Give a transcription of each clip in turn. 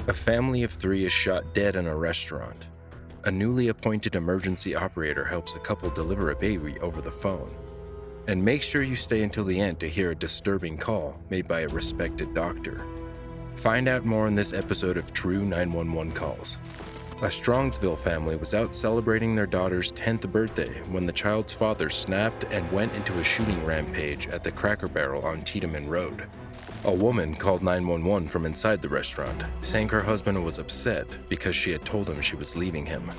A family of 3 is shot dead in a restaurant. A newly appointed emergency operator helps a couple deliver a baby over the phone. And make sure you stay until the end to hear a disturbing call made by a respected doctor. Find out more in this episode of True 911 Calls. A Strongsville family was out celebrating their daughter's 10th birthday when the child's father snapped and went into a shooting rampage at the Cracker Barrel on Tiedemann Road. A woman called 911 from inside the restaurant, saying her husband was upset because she had told him she was leaving him.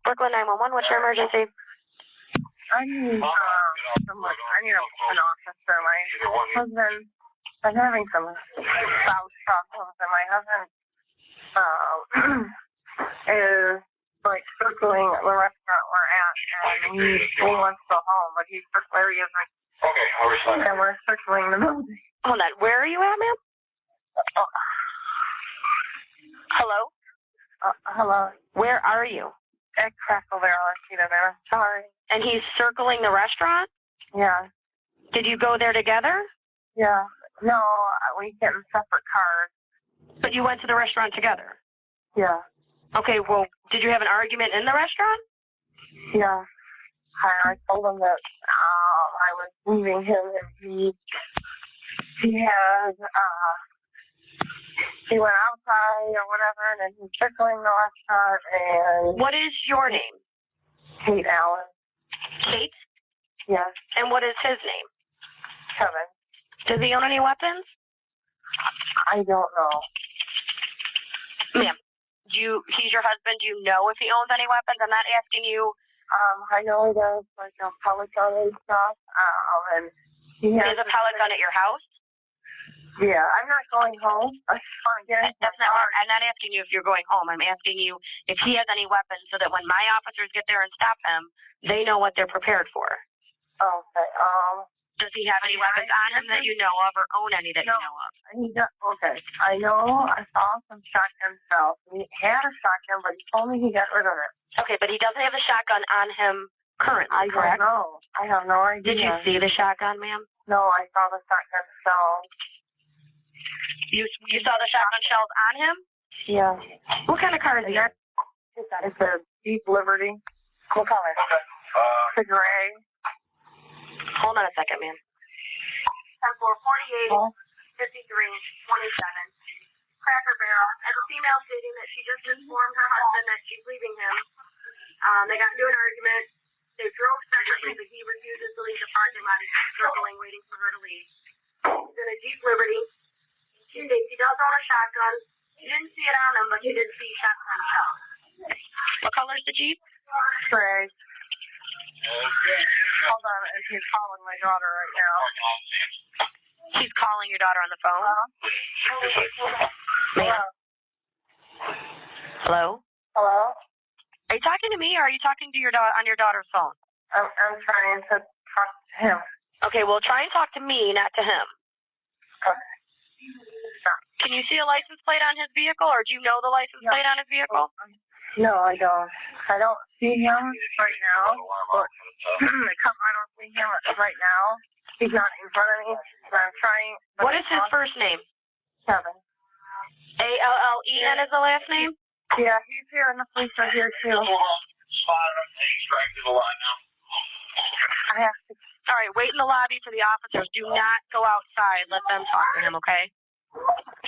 Brooklyn 911, what's your emergency? I need an officer. My husband, I'm having some spouse problems, and my husband is like circling the restaurant we're at, and he wants to go home, but he's where he is right. Okay, I'll respond. And we're circling the building. Hold on, where are you at, ma'am? Hello? Hello. Where are you? At Cracker Barrel, there. Sorry. And he's circling the restaurant? Yeah. Did you go there together? Yeah. No, we get in separate cars. But you went to the restaurant together? Yeah. Okay, well, did you have an argument in the restaurant? Yeah. I told him that I was leaving him, and he went outside or whatever, and then he's circling the restaurant. And what is your name? Kate Allen. Kate? Yes. And what is his name? Kevin. Does he own any weapons? I don't know. Ma'am, he's your husband. Do you know if he owns any weapons? I'm not asking you. I know he does, like, a pellet gun and stuff. And he has a pellet gun at your house? Yeah, I'm not going home. I just want to get into That's not. I'm not asking you if you're going home. I'm asking you if he has any weapons, so that when my officers get there and stop him, they know what they're prepared for. Okay. Does he have any weapons on him that you know of, or own any that you know of? Okay. I know I saw some shotgun shells. He had a shotgun, but he told me he got rid of it. Okay, but he doesn't have a shotgun on him currently, correct? I don't know. I have no idea. Did you see the shotgun, ma'am? No, I saw the shotgun shells. You saw the shotgun shells on him? Yeah. What kind of car is he? It's a Jeep Liberty. What color? It's a gray. Hold on a second, ma'am. 10-4, 48, 53, 27. Cracker Barrel. As a female stating that she just informed her husband that she's leaving him. They got into an argument. They drove separately, but he refuses to leave the parking lot. He's struggling, waiting for her to leave. He's in a Jeep Liberty. She states he does own a shotgun. She didn't see it on him, but she did see shotgun shells. What color is the Jeep? Gray. Hold on, he's calling my daughter right now. He's calling your daughter on the phone? Hello? Hello? Hello? Are you talking to me, or are you talking to your on your daughter's phone? I'm trying to talk to him. Okay, well, try and talk to me, not to him. Okay. Can you see a license plate on his vehicle, or do you know the license plate on his vehicle? No, I don't. I don't see him right now. But I don't see him right now. He's not in front of me. So I'm trying. What is his first name? Kevin. Allen is the last name? Yeah, he's here, and the police are here too. I have to. All right, wait in the lobby for the officers. Do not go outside. Let them talk to him, okay?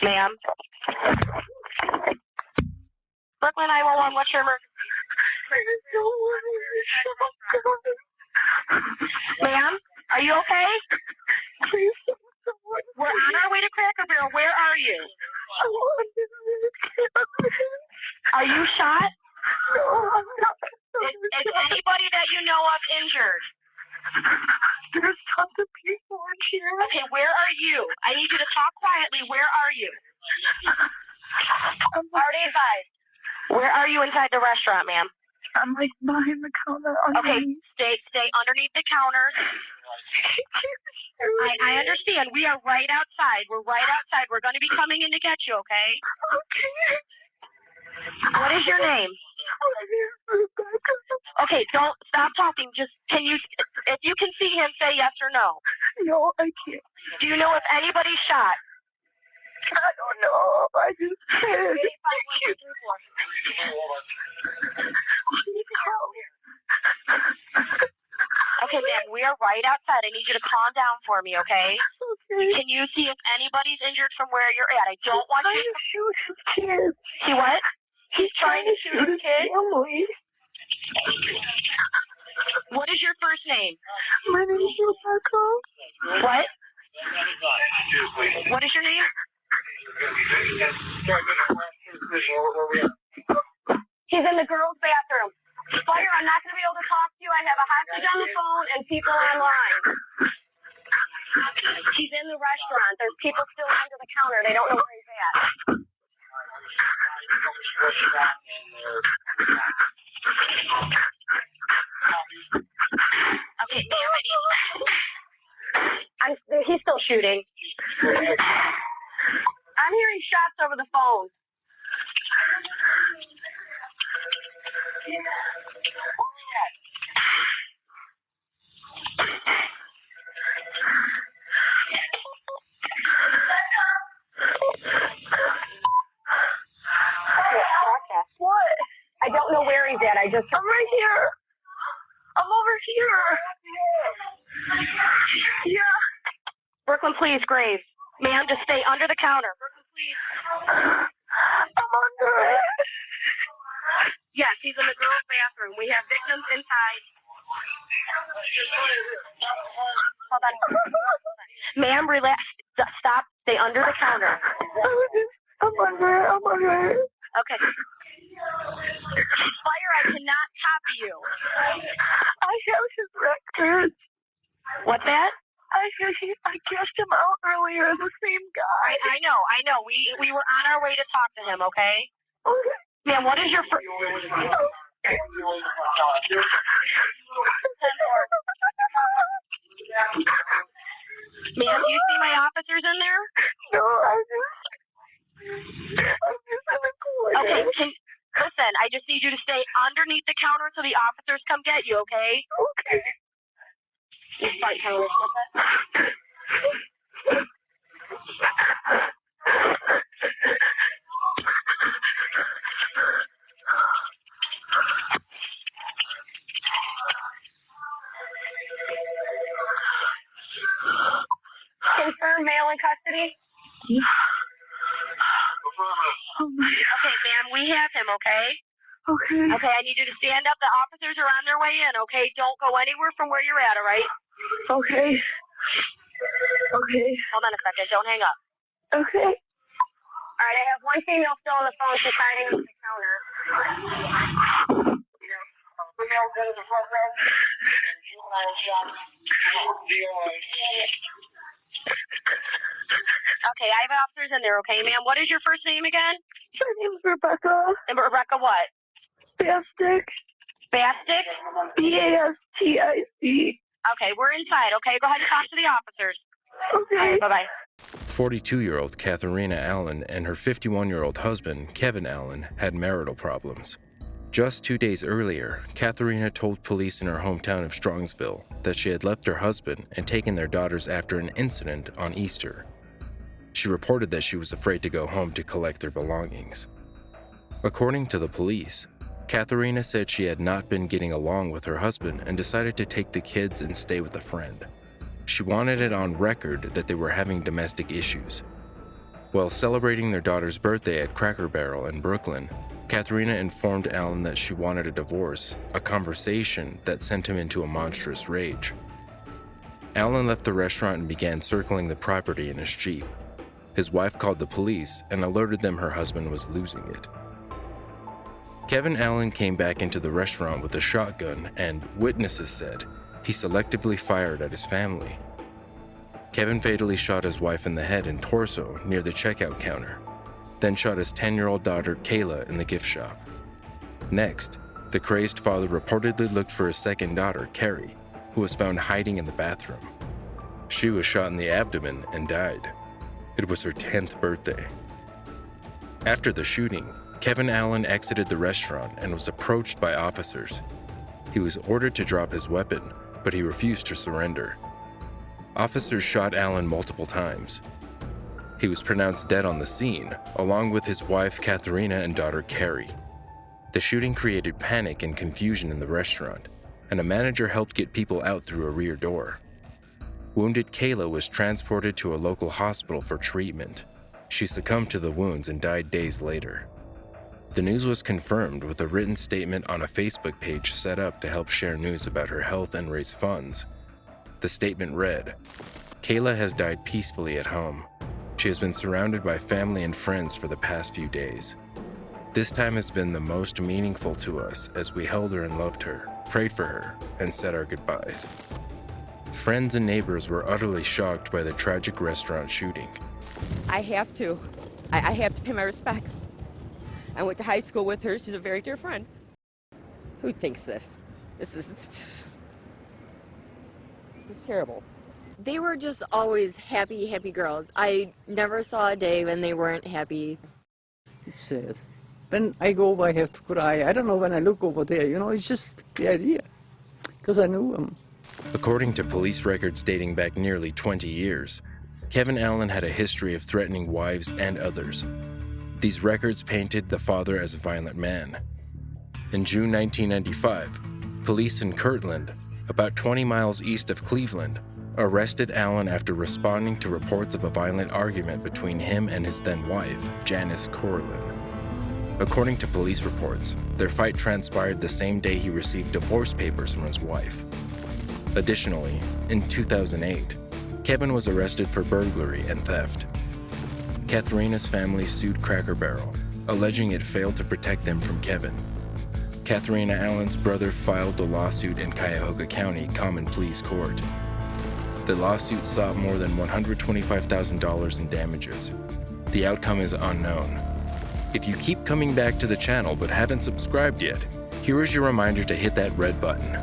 Ma'am? Brooklyn 911, what's your emergency? Ma'am, are you okay? We're on our way to Cracker Barrel. Where are you? Are you shot? Is anybody that you know of injured? There's tons of people in here. Okay, where are you? I need you to talk quietly. Where are you? Already advised. Where are you inside the restaurant, ma'am? I'm like behind the counter. Okay, stay underneath the counter. I understand. We are right outside. We're right outside. We're going to be coming in to get you, okay? Okay. What is your name? Okay, don't stop talking. Just if you can see him, say yes or no. No, I can't. Do you know if anybody's shot? I just can't. 851-234. Okay, ma'am, we are right outside. I need you to calm down for me, okay? Okay. Can you see if anybody's injured from where you're at? I don't want you to shoot his kids. See what? He's trying to shoot his kid? Family. What is your first name? My name is Rebecca. What? What is your name? He's in the girls' bathroom. Fire, I'm not going to be able to talk to you. I have a hostage on the phone and people online. He's in the restaurant. There's people still under the counter. They don't know where he's at. Okay, ma'am, he's still shooting. I'm hearing shots over the phone. What? I don't know where he's at. I'm right here. I'm over here. Yeah. Brooklyn, please, Graves. Ma'am, just stay under the counter. Brooklyn, please. I'm under it. Yes, he's in the girls' bathroom. We have victims inside. Hold on. Ma'am, relax. Stop. Stay under the counter. I'm under it. Okay. Fire, I cannot copy you. I have his records. What's that? I guessed him out earlier, the same guy. I know. We were on our way to talk to him, okay? Okay. Ma'am, what is your first... Ma'am, do you see my officers in there? No, I'm just in the corner. Okay, listen, I just need you to stay underneath the counter until the officers come get you, okay? Okay. You start telling us what's that? Confirm male in custody? Oh my God. Okay, ma'am, we have him, okay? Okay. Okay, I need you to stand up. The officers are on their way in, okay? Don't go anywhere from where you're at, all right? Okay. Okay. Hold on a second. Don't hang up. Okay. All right, I have one female still on the phone. She's hiding under the counter. Okay, I have officers in there, okay, ma'am? What is your first name again? My name's Rebecca. And Rebecca what? Bastic. Bastic? Bastic. Okay, we're inside, okay? Go ahead and talk to the officers. Okay. All right, bye-bye. 42-year-old Katlynn Allen and her 51-year-old husband, Kevin Allen, had marital problems. Just 2 days earlier, Katlynn told police in her hometown of Strongsville that she had left her husband and taken their daughters after an incident on Easter. She reported that she was afraid to go home to collect their belongings. According to the police, Katlynn said she had not been getting along with her husband and decided to take the kids and stay with a friend. She wanted it on record that they were having domestic issues. While celebrating their daughter's birthday at Cracker Barrel in Brooklyn, Katlynn informed Allen that she wanted a divorce, a conversation that sent him into a monstrous rage. Allen left the restaurant and began circling the property in his Jeep. His wife called the police and alerted them her husband was losing it. Kevin Allen came back into the restaurant with a shotgun and, witnesses said, he selectively fired at his family. Kevin fatally shot his wife in the head and torso near the checkout counter, then shot his 10-year-old daughter Kayla in the gift shop. Next, the crazed father reportedly looked for his second daughter, Carrie, who was found hiding in the bathroom. She was shot in the abdomen and died. It was her 10th birthday. After the shooting, Kevin Allen exited the restaurant and was approached by officers. He was ordered to drop his weapon, but he refused to surrender. Officers shot Allen multiple times. He was pronounced dead on the scene, along with his wife Katharina and daughter Carrie. The shooting created panic and confusion in the restaurant, and a manager helped get people out through a rear door. Wounded Kayla was transported to a local hospital for treatment. She succumbed to the wounds and died days later. The news was confirmed with a written statement on a Facebook page set up to help share news about her health and raise funds. The statement read, "Kayla has died peacefully at home. She has been surrounded by family and friends for the past few days. This time has been the most meaningful to us as we held her and loved her, prayed for her, and said our goodbyes." Friends and neighbors were utterly shocked by the tragic restaurant shooting. I have to. I have to pay my respects. I went to high school with her. She's a very dear friend. Who thinks this? This is terrible. They were just always happy girls. I never saw a day when they weren't happy. It's sad. When I go over, I have to cry. I don't know when I look over there, it's just the idea. Because I knew him. According to police records dating back nearly 20 years, Kevin Allen had a history of threatening wives and others. These records painted the father as a violent man. In June 1995, police in Kirtland, about 20 miles east of Cleveland, arrested Allen after responding to reports of a violent argument between him and his then-wife, Janice Corlin. According to police reports, their fight transpired the same day he received divorce papers from his wife. Additionally, in 2008, Kevin was arrested for burglary and theft. Katharina's family sued Cracker Barrel, alleging it failed to protect them from Kevin. Katharina Allen's brother filed a lawsuit in Cuyahoga County Common Pleas Court. The lawsuit sought more than $125,000 in damages. The outcome is unknown. If you keep coming back to the channel but haven't subscribed yet, here is your reminder to hit that red button.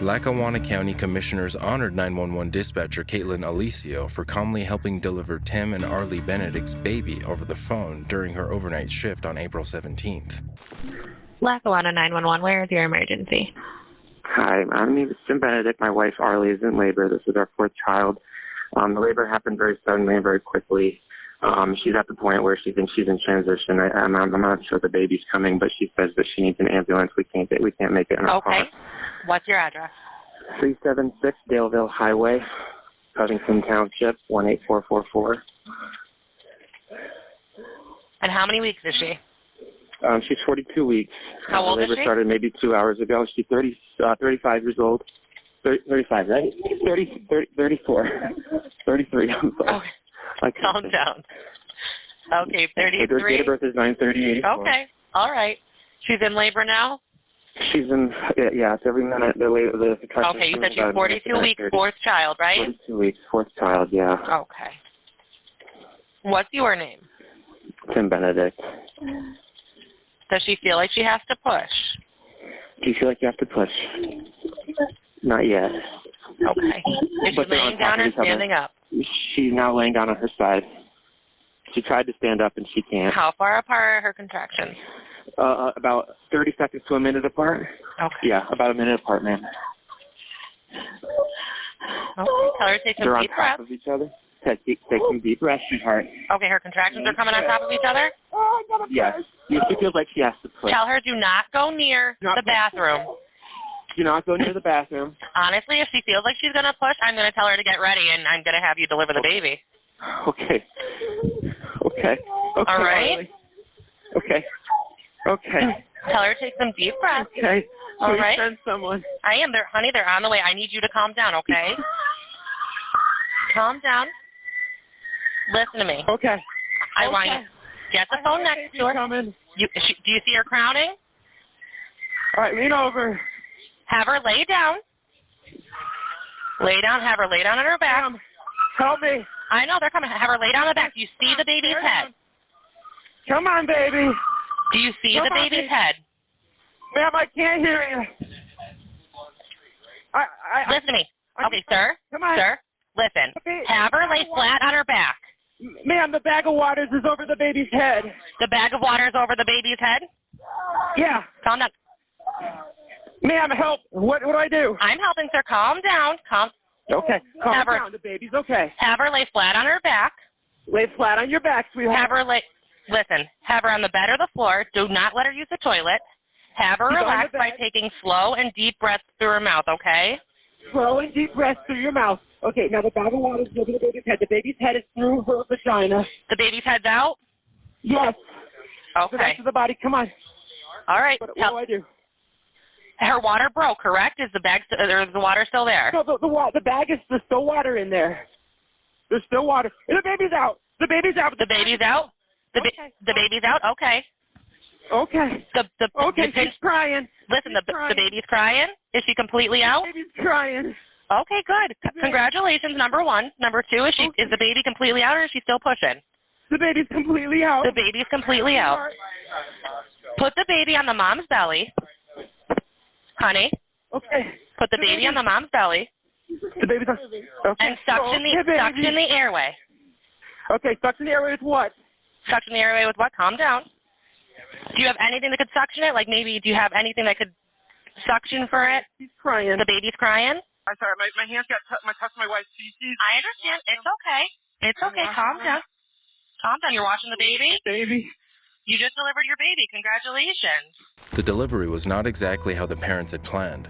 Lackawanna County Commissioners honored 911 dispatcher Katlynn Aulisio for calmly helping deliver Tim and Arlee Benedict's baby over the phone during her overnight shift on April 17th. Lackawanna 911, where is your emergency? Hi, my name is Tim Benedict. My wife Arlee is in labor. This is our fourth child. The labor happened very suddenly and very quickly. She's at the point where she thinks she's in transition. I'm not sure the baby's coming, but she says that she needs an ambulance. We can't make it in our car. Okay. What's your address? 376 Daleville Highway, Covington Township, 18444. And how many weeks is she? She's 42 weeks. How old is labor she? started maybe 2 hours ago. She's 35 years old. 35, right? 34. 33, I'm sorry. Okay. Calm down. Okay, 33. Her date of birth is 9/30/84. Okay, all right. She's in labor now? She's in, yeah, it's every minute. Okay, you said she's 42 weeks, fourth child, right? 42 weeks, fourth child, yeah. Okay. What's your name? Tim Benedict. Does she feel like she has to push? Do you feel like you have to push? Not yet. Okay. Is she laying down or standing up? She's now laying down on her side. She tried to stand up and she can't. How far apart are her contractions? About 30 seconds to a minute apart. Okay. Yeah, about a minute apart, man. Okay, tell her to take some They're deep on breaths. top of each other. Take some deep breaths, sweetheart. Okay, her contractions are coming on top of each other? Yes. She feels like she has to push. Tell her do not go near the bathroom. Do not go near the bathroom. Honestly, if she feels like she's going to push, I'm going to tell her to get ready, and I'm going to have you deliver the baby. Okay. All right? Okay. Tell her to take some deep breaths. Okay. All right? Send someone. I am there, honey. They're on the way. I need you to calm down, okay? Calm down. Listen to me. Okay. I want you to get the phone next to her. Coming. Do you see her crowning? All right, lean over. Have her lay down. Lay down. Have her lay down on her back. Ma'am, help me. I know they're coming. Have her lay down on the back. Do you see the baby's head? Come on, baby. Do you see the baby's head? Ma'am, I can't hear you. Listen to me. Okay, sir. Come on. Sir, listen. Have her lay flat on her back. Ma'am, the bag of waters is over the baby's head. The bag of water is over the baby's head? Yeah. Calm down. Ma'am, help. What do I do? I'm helping, sir. Calm down. Okay, calm Have her- down. The baby's okay. Have her lay flat on her back. Lay flat on your back, sweetheart. Have her listen, have her on the bed or the floor. Do not let her use the toilet. Have her She's on relax the by bed. taking slow and deep breaths through her mouth, okay? Slow and deep breaths through your mouth. Okay, now the bag of water is over the baby's head. The baby's head is through her vagina. The baby's head's out? Yes. The Okay. rest of the body, come on. All right. What do I do? Her water broke, correct? Is the bag or is the water still there? No, the bag is, there's still water in there. There's still water. And the baby's out. The baby's out. The baby's out? The baby's out? Okay. Okay. She's crying. Listen, She's the baby's crying? Is she completely out? The baby's crying. Okay, good. Congratulations, number one. Number two, is the baby completely out or is she still pushing? The baby's completely out. The baby's completely out. Put the baby on the mom's belly. Honey. Okay. Put the baby on the mom's belly. The baby's on. Okay. And suction the airway. Okay, suction the airway with what? Suction the airway with what? Calm down. Do you have anything that could suction it? Like maybe, do you have anything that could suction for it? She's crying. The baby's crying? I'm sorry, my hands got touched my wife's feces. I understand. It's okay. It's okay. Calm down. Calm down. You're watching the baby? Baby. You just delivered your baby. Congratulations. The delivery was not exactly how the parents had planned.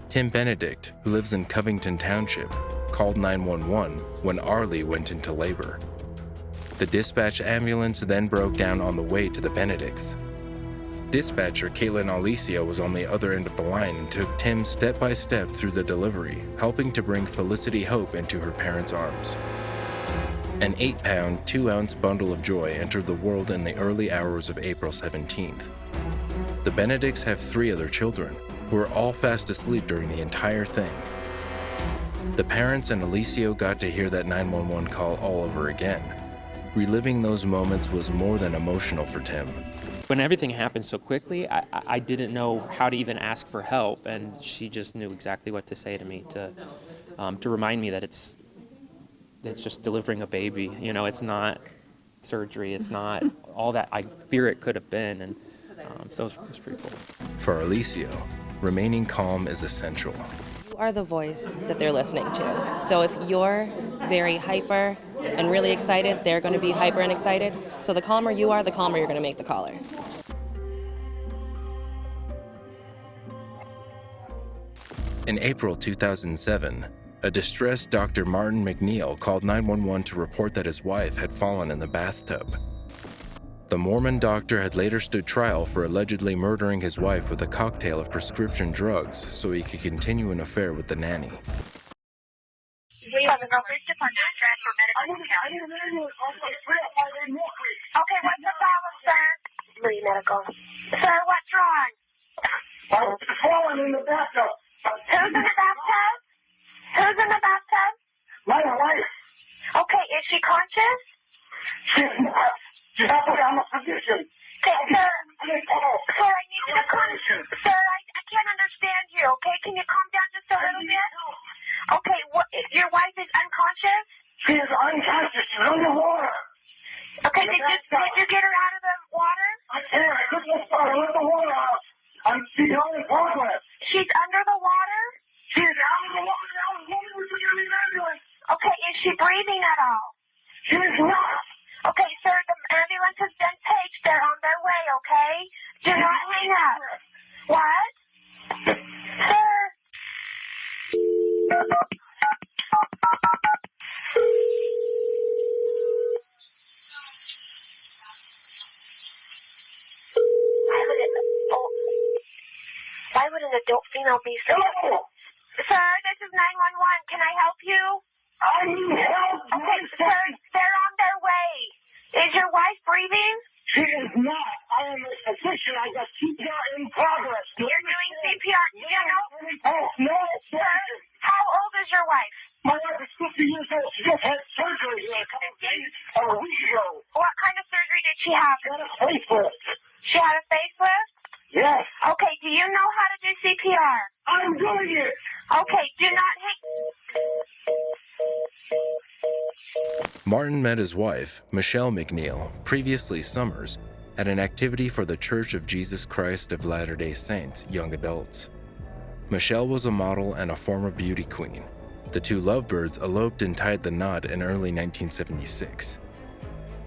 Tim Benedict, who lives in Covington Township, called 911 when Arlee went into labor. The dispatch ambulance then broke down on the way to the Benedicts. Dispatcher Katlynn Aulisio was on the other end of the line and took Tim step by step through the delivery, helping to bring Felicity Hope into her parents' arms. An 8-pound, 2-ounce bundle of joy entered the world in the early hours of April 17th. The Benedicts have 3 other children, who were all fast asleep during the entire thing. The parents and Aulisio got to hear that 911 call all over again. Reliving those moments was more than emotional for Tim. When everything happened so quickly, I didn't know how to even ask for help, and she just knew exactly what to say to me to remind me that it's just delivering a baby. You know, it's not surgery. It's not all that I fear it could have been, and so it was pretty cool. For Aulisio, remaining calm is essential. You are the voice that they're listening to. So if you're very hyper and really excited, they're going to be hyper and excited. So the calmer you are, the calmer you're going to make the caller. In April 2007, a distressed Dr. Martin McNeil called 911 to report that his wife had fallen in the bathtub. The Mormon doctor had later stood trial for allegedly murdering his wife with a cocktail of prescription drugs so he could continue an affair with the nanny. We have a police department transfer medical account. Okay, what's the problem, sir? Lee Medical. Sir, what's wrong? I'm falling in the bathtub. Who's in the bathtub? Who's in the bathtub? My wife. Okay, is she conscious? She's not. She's not on a position. Okay, sir, I need you to calm. Sir, I can't understand you, okay? Can you calm down just a little bit? Okay, your wife is unconscious? She is unconscious. She's underwater. Okay, did you get her out of the water? I can't. I couldn't start. I let the water out. She's on in progress. She's under the water? She's out of the water. I was wondering if we got an ambulance. Okay, is she breathing at all? She's not. Okay, sir, the ambulance has been paged. They're on their way, okay? Do not hang up. What? Sir? Why would an adult female be so... Sir, this is 911. Can I help you? I need help. Okay, sir, they're on their way. Is your wife breathing? She is not. I am a physician. I got CPR in progress. You're doing CPR. Do you know? Oh, no, Sir, how old is your wife? My wife is 50 years old. She just had surgery here a couple of days or a week ago. What kind of surgery did she have? She had a facelift. She had a facelift? Yes. Okay, do you know how to do CPR? I'm doing it. Okay, do not hang... Martin met his wife, Michelle McNeil, previously Summers, at an activity for the Church of Jesus Christ of Latter-day Saints young adults. Michelle was a model and a former beauty queen, The two lovebirds eloped and tied the knot in early 1976.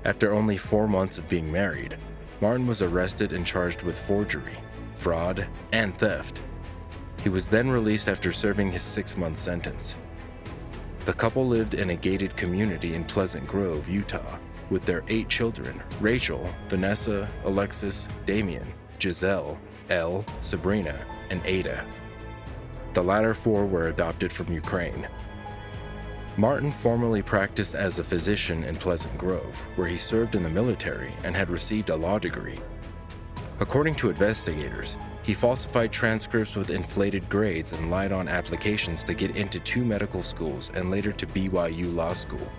After only 4 months of being married, Martin was arrested and charged with forgery, fraud, and theft. He was then released after serving his 6-month sentence. The couple lived in a gated community in Pleasant Grove, Utah, with their 8 children: Rachel, Vanessa, Alexis, Damien, Giselle, Elle, Sabrina, and Ada. The latter 4 were adopted from Ukraine. Martin formerly practiced as a physician in Pleasant Grove, where he served in the military and had received a law degree. According to investigators, he falsified transcripts with inflated grades and lied on applications to get into 2 medical schools and later to BYU Law School.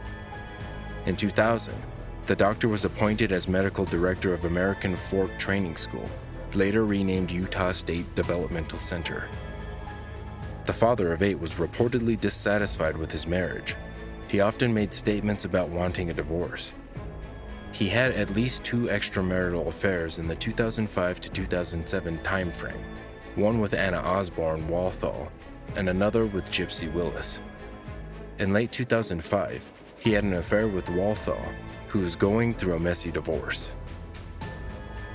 In 2000, the doctor was appointed as medical director of American Fork Training School, later renamed Utah State Developmental Center. The father of 8 was reportedly dissatisfied with his marriage. He often made statements about wanting a divorce. He had at least 2 extramarital affairs in the 2005 to 2007 timeframe, one with Anna Osborne Walthall and another with Gypsy Willis. In late 2005, he had an affair with Walthall, who was going through a messy divorce.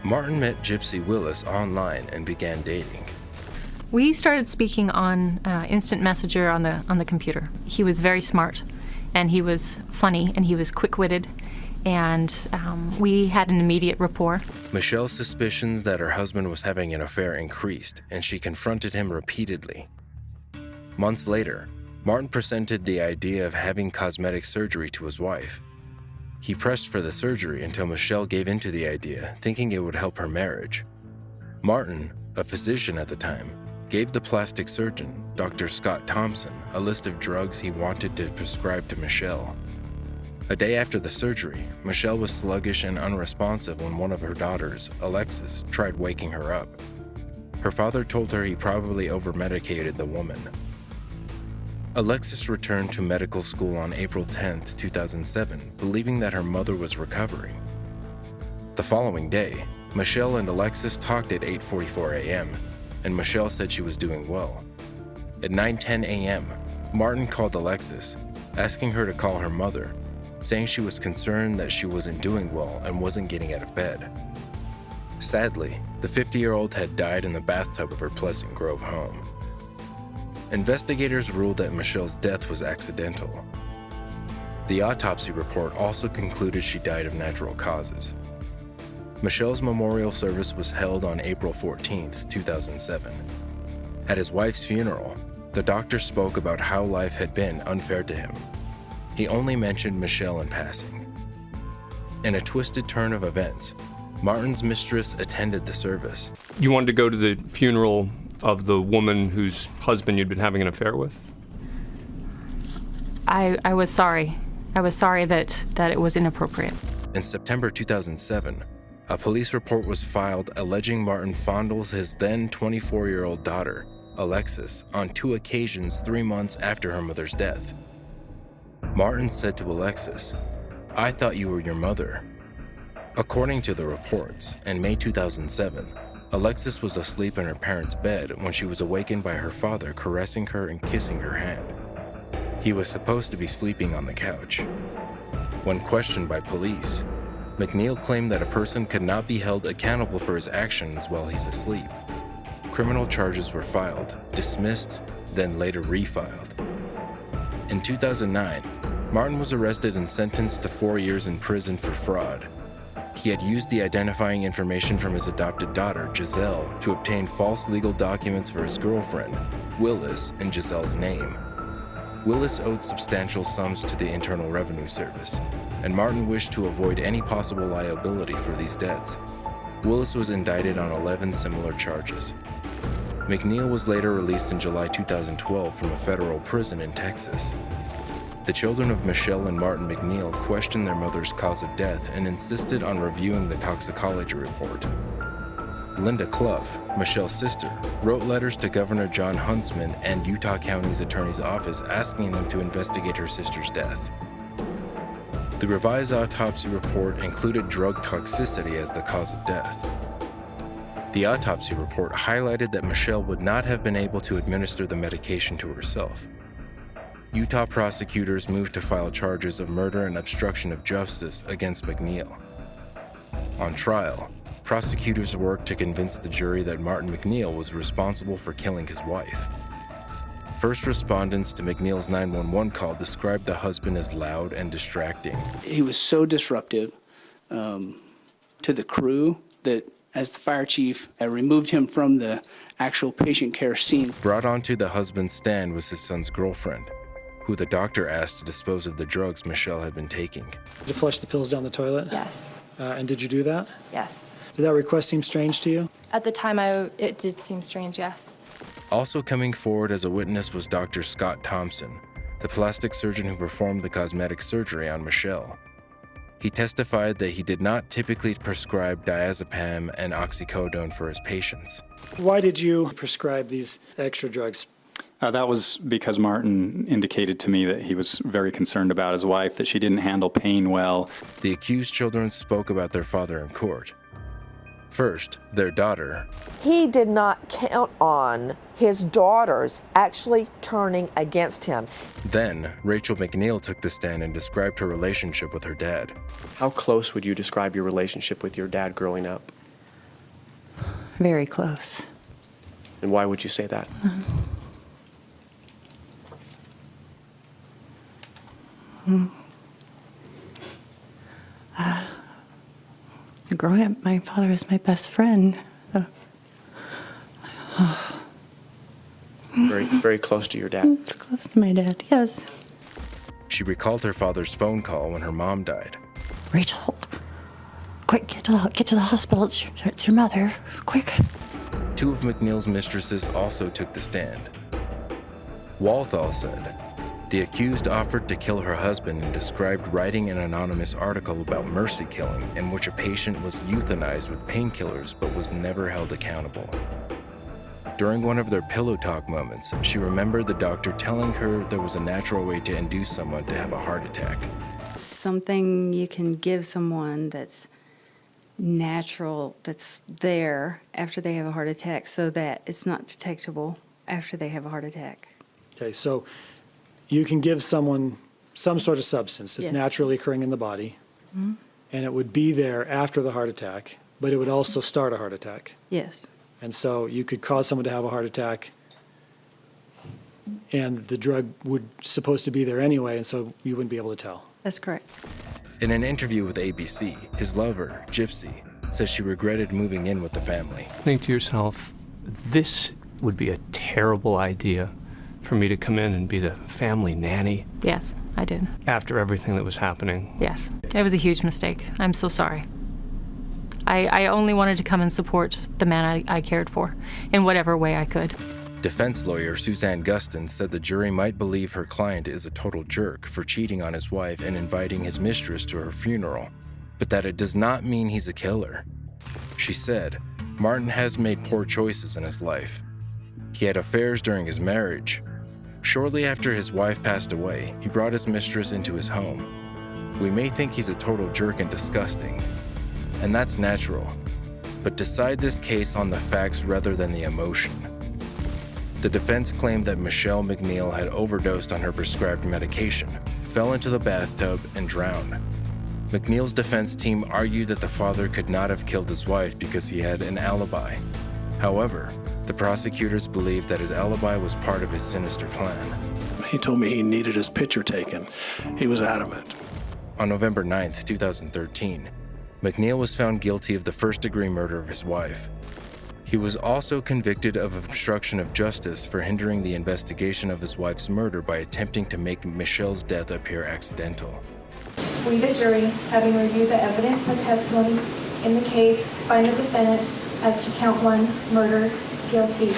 Martin met Gypsy Willis online and began dating. We started speaking on instant messenger on the computer. He was very smart, and he was funny, and he was quick-witted, and we had an immediate rapport. Michelle's suspicions that her husband was having an affair increased, and she confronted him repeatedly. Months later, Martin presented the idea of having cosmetic surgery to his wife. He pressed for the surgery until Michelle gave in to the idea, thinking it would help her marriage. Martin, a physician at the time, gave the plastic surgeon, Dr. Scott Thompson, a list of drugs he wanted to prescribe to Michelle. A day after the surgery, Michelle was sluggish and unresponsive when one of her daughters, Alexis, tried waking her up. Her father told her he probably over-medicated the woman. Alexis returned to medical school on April 10, 2007, believing that her mother was recovering. The following day, Michelle and Alexis talked at 8:44 a.m., and Michelle said she was doing well. At 9:10 a.m., Martin called Alexis, asking her to call her mother, saying she was concerned that she wasn't doing well and wasn't getting out of bed. Sadly, the 50-year-old had died in the bathtub of her Pleasant Grove home. Investigators ruled that Michelle's death was accidental. The autopsy report also concluded she died of natural causes. Michelle's memorial service was held on April 14, 2007. At his wife's funeral, the doctor spoke about how life had been unfair to him. He only mentioned Michelle in passing. In a twisted turn of events, Martin's mistress attended the service. You wanted to go to the funeral of the woman whose husband you'd been having an affair with? I was sorry. I was sorry that it was inappropriate. In September 2007, a police report was filed alleging Martin fondled his then 24-year-old daughter, Alexis, on 2 occasions 3 months after her mother's death. Martin said to Alexis, "I thought you were your mother." According to the reports, in May 2007, Alexis was asleep in her parents' bed when she was awakened by her father caressing her and kissing her hand. He was supposed to be sleeping on the couch. When questioned by police, McNeil claimed that a person could not be held accountable for his actions while he's asleep. Criminal charges were filed, dismissed, then later refiled. In 2009, Martin was arrested and sentenced to 4 years in prison for fraud. He had used the identifying information from his adopted daughter, Giselle, to obtain false legal documents for his girlfriend, Willis, in Giselle's name. Willis owed substantial sums to the Internal Revenue Service, and Martin wished to avoid any possible liability for these debts. Willis was indicted on 11 similar charges. McNeil was later released in July 2012 from a federal prison in Texas. The children of Michelle and Martin McNeil questioned their mother's cause of death and insisted on reviewing the toxicology report. Linda Clough, Michelle's sister, wrote letters to Governor John Huntsman and Utah County's Attorney's Office asking them to investigate her sister's death. The revised autopsy report included drug toxicity as the cause of death. The autopsy report highlighted that Michelle would not have been able to administer the medication to herself. Utah prosecutors moved to file charges of murder and obstruction of justice against McNeil. On trial, prosecutors worked to convince the jury that Martin McNeil was responsible for killing his wife. First respondents to McNeil's 911 call described the husband as loud and distracting. He was so disruptive to the crew that as the fire chief, I removed him from the actual patient care scene. Brought onto the husband's stand was his son's girlfriend, who the doctor asked to dispose of the drugs Michelle had been taking. Did you flush the pills down the toilet? Yes. And did you do that? Yes. Did that request seem strange to you? At the time, it did seem strange, yes. Also coming forward as a witness was Dr. Scott Thompson, the plastic surgeon who performed the cosmetic surgery on Michelle. He testified that he did not typically prescribe diazepam and oxycodone for his patients. Why did you prescribe these extra drugs? That was because Martin indicated to me that he was very concerned about his wife, that she didn't handle pain well. The accused children spoke about their father in court. First, their daughter. He did not count on his daughters actually turning against him. Then, Rachel McNeil took the stand and described her relationship with her dad. How close would you describe your relationship with your dad growing up? Very close. And why would you say that? Growing up, my father was my best friend. Very, very close to your dad. It's close to my dad, yes. She recalled her father's phone call when her mom died. Rachel, quick, get to the hospital. It's your mother. Quick. Two of McNeil's mistresses also took the stand. Walthall said, the accused offered to kill her husband and described writing an anonymous article about mercy killing in which a patient was euthanized with painkillers but was never held accountable. During one of their pillow talk moments, she remembered the doctor telling her there was a natural way to induce someone to have a heart attack. Something you can give someone that's natural, that's there after they have a heart attack so that it's not detectable after they have a heart attack. Okay, so you can give someone some sort of substance that's Yes. naturally occurring in the body, Mm-hmm. and it would be there after the heart attack, but it would also start a heart attack. Yes. And so you could cause someone to have a heart attack, and the drug would supposed to be there anyway, and so you wouldn't be able to tell. That's correct. In an interview with ABC, his lover, Gypsy, says she regretted moving in with the family. Think to yourself, this would be a terrible idea for me to come in and be the family nanny. Yes, I did. After everything that was happening. Yes, it was a huge mistake. I'm so sorry. I only wanted to come and support the man I cared for in whatever way I could. Defense lawyer Suzanne Gustin said the jury might believe her client is a total jerk for cheating on his wife and inviting his mistress to her funeral, but that it does not mean he's a killer. She said, Martin has made poor choices in his life. He had affairs during his marriage. Shortly after his wife passed away, he brought his mistress into his home. We may think he's a total jerk and disgusting, and that's natural, but decide this case on the facts rather than the emotion. The defense claimed that Michelle McNeil had overdosed on her prescribed medication, fell into the bathtub, and drowned. McNeil's defense team argued that the father could not have killed his wife because he had an alibi. However, the prosecutors believed that his alibi was part of his sinister plan. He told me he needed his picture taken. He was adamant. On November 9th, 2013, McNeil was found guilty of the first-degree murder of his wife. He was also convicted of obstruction of justice for hindering the investigation of his wife's murder by attempting to make Michelle's death appear accidental. We, the jury, having reviewed the evidence and the testimony in the case, find the defendant as to count 1, murder, guilty.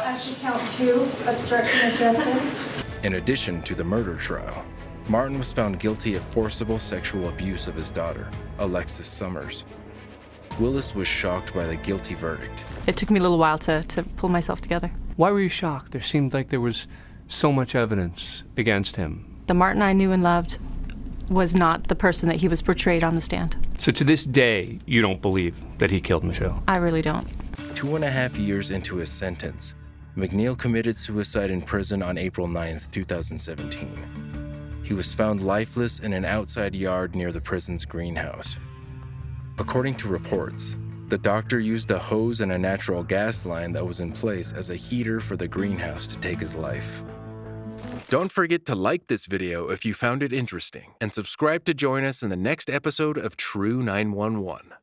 As to count 2, obstruction of justice. In addition to the murder trial, Martin was found guilty of forcible sexual abuse of his daughter, Alexis Summers. Willis was shocked by the guilty verdict. It took me a little while to pull myself together. Why were you shocked? There seemed like there was so much evidence against him. The Martin I knew and loved was not the person that he was portrayed on the stand. So to this day, you don't believe that he killed Michelle? I really don't. 2.5 years into his sentence, McNeil committed suicide in prison on April 9, 2017. He was found lifeless in an outside yard near the prison's greenhouse. According to reports, the doctor used a hose and a natural gas line that was in place as a heater for the greenhouse to take his life. Don't forget to like this video if you found it interesting, and subscribe to join us in the next episode of True 911.